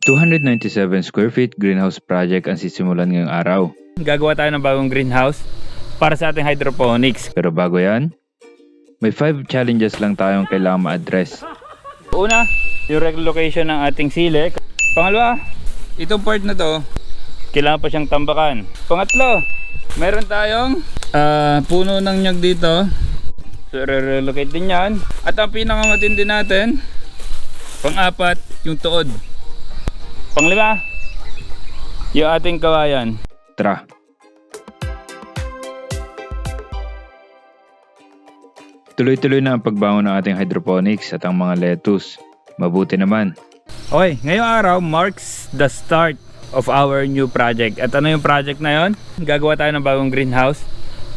297 square feet greenhouse project ang sisimulan ngayong araw. Gagawa tayo ng bagong greenhouse para sa ating hydroponics. Pero bago yan, may 5 challenges lang tayong kailangan ma-address. Una, yung relocation ng ating sili. Pangalawa, itong part na to, kailangan pa siyang tambakan. Pangatlo, meron tayong puno ng nyug dito. So, re-relocate din yan. At ang pinakamatindi natin, pang-apat, yung tuod. Panglima, yung ating kawayan. Tara! Tuloy-tuloy na ang pagbangon ng ating hydroponics at ang mga lettuce. Mabuti naman. Okay, ngayong araw marks the start of our new project. At ano yung project na yon? Gagawa tayo ng bagong greenhouse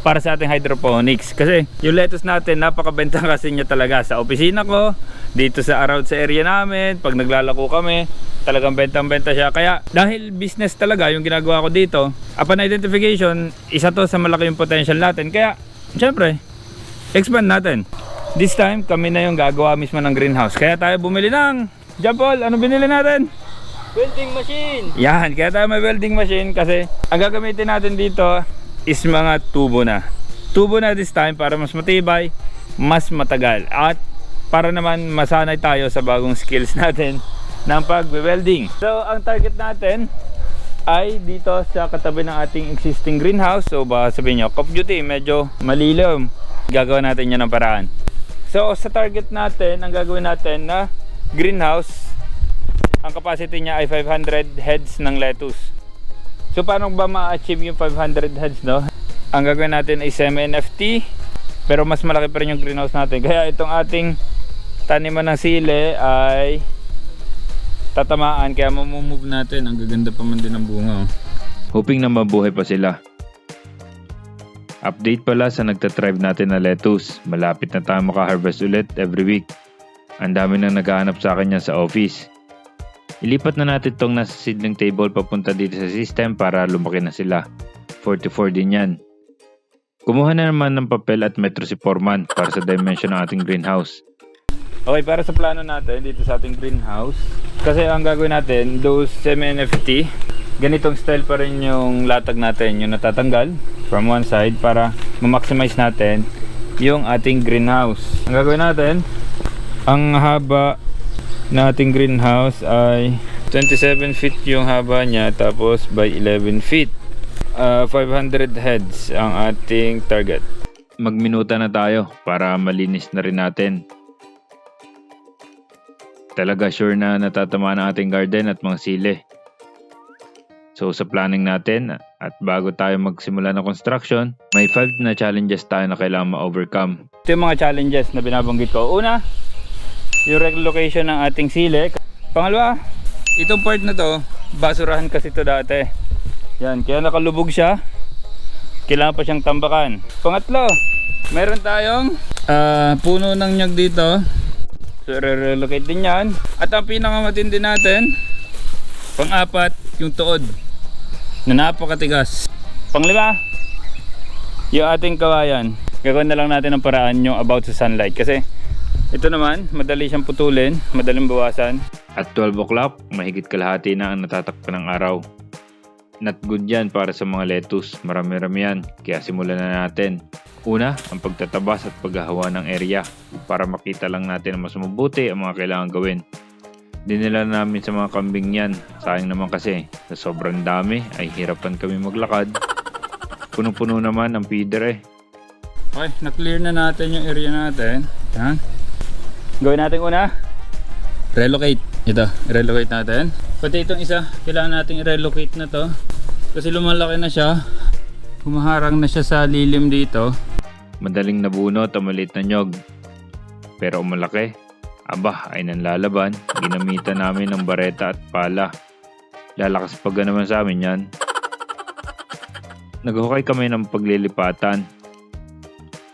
para sa ating hydroponics. Kasi yung lettuce natin, napakabenta kasi niya talaga sa opisina ko, dito sa around sa area namin, pag naglalako kami, talagang bentang-benta siya. Kaya dahil business talaga yung ginagawa ko dito, upon identification, isa to sa malaki yung potential natin. Kaya, syempre, expand natin. This time, kami na yung gagawa mismo ng greenhouse. Kaya tayo bumili ng, John Paul, ano binili natin? Welding machine! Yan, kaya tayo may welding machine kasi ang gagamitin natin dito is mga tubo na. Tubo na this time para mas matibay, mas matagal. At para naman masanay tayo sa bagong skills natin ng pag-welding. So, ang target natin ay dito sa katabi ng ating existing greenhouse. So, baka sabihin nyo, Call of Duty, medyo malilom. Gagawa natin yan ng paraan. So, sa target natin, ang gagawin natin na greenhouse, ang capacity niya ay 500 heads ng lettuce. So, paano ba ma-achieve yung 500 heads, no? Ang gagawin natin ay semi-NFT, pero mas malaki pa rin yung greenhouse natin. Kaya itong ating taniman ng sili ay tatamaan, kaya mamumove natin. Ang gaganda pa man din ng bunga. Hoping na mabuhay pa sila. Update pala sa nagtatribe natin na lettuce. Malapit na tayo maka-harvest ulit every week. Ang dami nang naghahanap sa akin yan sa office. Ilipat na natin tong nasa seedling table papunta dito sa system para lumaki na sila. 44 din yan. Kumuha na naman ng papel at metro si Foreman para sa dimension ng ating greenhouse. Okay, para sa plano natin dito sa ating greenhouse, kasi ang gagawin natin, those semi-NFT, ganitong style pa rin yung latag natin, yung natatanggal from one side para ma-maximize natin yung ating greenhouse. Ang gagawin natin, ang haba na ating greenhouse ay 27 feet yung haba niya, tapos by 11 feet. 500 heads ang ating target. Magminuta na tayo para malinis na rin natin. Talaga sure na natatamaan ang ating garden at mga sili. So sa planning natin at bago tayo magsimula ng construction, may 5 na challenges tayo na kailangan ma-overcome. Ito yung mga challenges na binabanggit ko. Una, yung relocation ng ating sili. Pangalawa, itong part na to, basurahan kasi ito dati. Yan, kaya nakalubog siya. Kailangan pa siyang tambakan. Pangatlo, meron tayong puno ng nyug dito. So, re-relocate din yan. At ang pinakamatindi natin, pang-apat, yung tuod na napakatigas. Panglima, yung ating kawayan. Gagawin na lang natin ang paraan yung about sa sunlight. Kasi ito naman, madali siyang putulin, madaling bawasan. At 12 o'clock, mahigit kalahati na ang natatakpan ng araw. Not good yan para sa mga lettuce. Marami-rami yan, kaya simulan na natin. Una, ang pagtatabas at paghahawa ng area para makita lang natin na mas mabuti ang mga kailangan gawin. Dinala namin sa mga kambing yan. Sayang naman kasi, sa sobrang dami ay hirapan kami maglakad. Puno-puno naman ang feeder eh. Okay, na-clear na natin yung area natin. Yan. Gawin natin una, relocate. Ito, relocate natin. Pati itong isa, kailangan natin i-relocate na to. Kasi lumalaki na siya. Humaharang na siya sa lilim dito. Madaling nabunot ang maliit na nyog. Pero umalaki, aba ay nanlalaban. Ginamitan namin ng bareta at pala. Lalakas pag naman sa amin yan. Naghukay kami ng paglilipatan.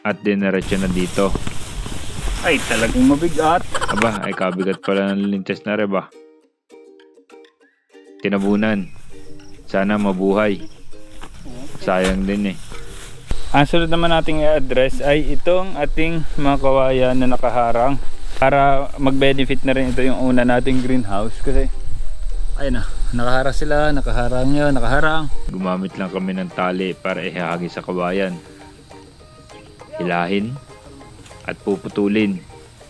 At dinerecho na dito. Ay, talagang mabigat. Aba, ay kabigat pala ng lintes na reba. Tinabunan. Sana mabuhay. Sayang din eh. Ang sunod naman nating i-address ay itong ating mga kawayan na nakaharang. Para mag-benefit na rin ito yung una nating greenhouse. Kasi Ayun na, nakaharang sila, nakaharang yun, nakaharang. Gumamit lang kami ng tali para ihahagi sa kawayan. Hilahin at puputulin.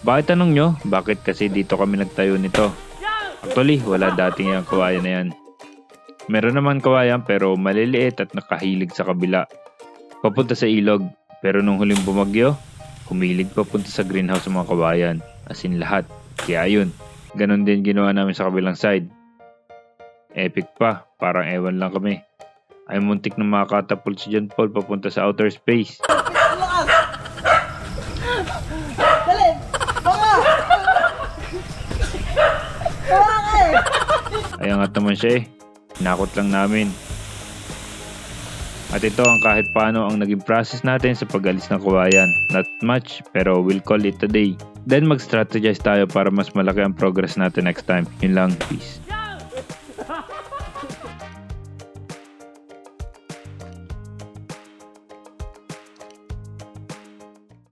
Bakit tanong nyo? Bakit kasi dito kami nagtayo nito? Actually, wala dating yung kawayan na yan. Meron naman kawayan pero maliliit at nakahilig sa kabila. Papunta sa ilog. Pero nung huling bumagyo, humilig papunta sa greenhouse ng mga kawayan. As in lahat. Kaya yun, ganon din ginawa namin sa kabilang side. Epic pa, parang ewan lang kami. Ay muntik na makakatapol si John Paul papunta sa outer space. Dali! Baka! Baka eh! Ay angat naman siya eh. Hinakot lang namin. At ito ang kahit paano ang naging process natin sa pag-alis ng kawayan. Not much, pero we'll call it a day. Then mag-strategize tayo para mas malaki ang progress natin next time. Yun lang, peace.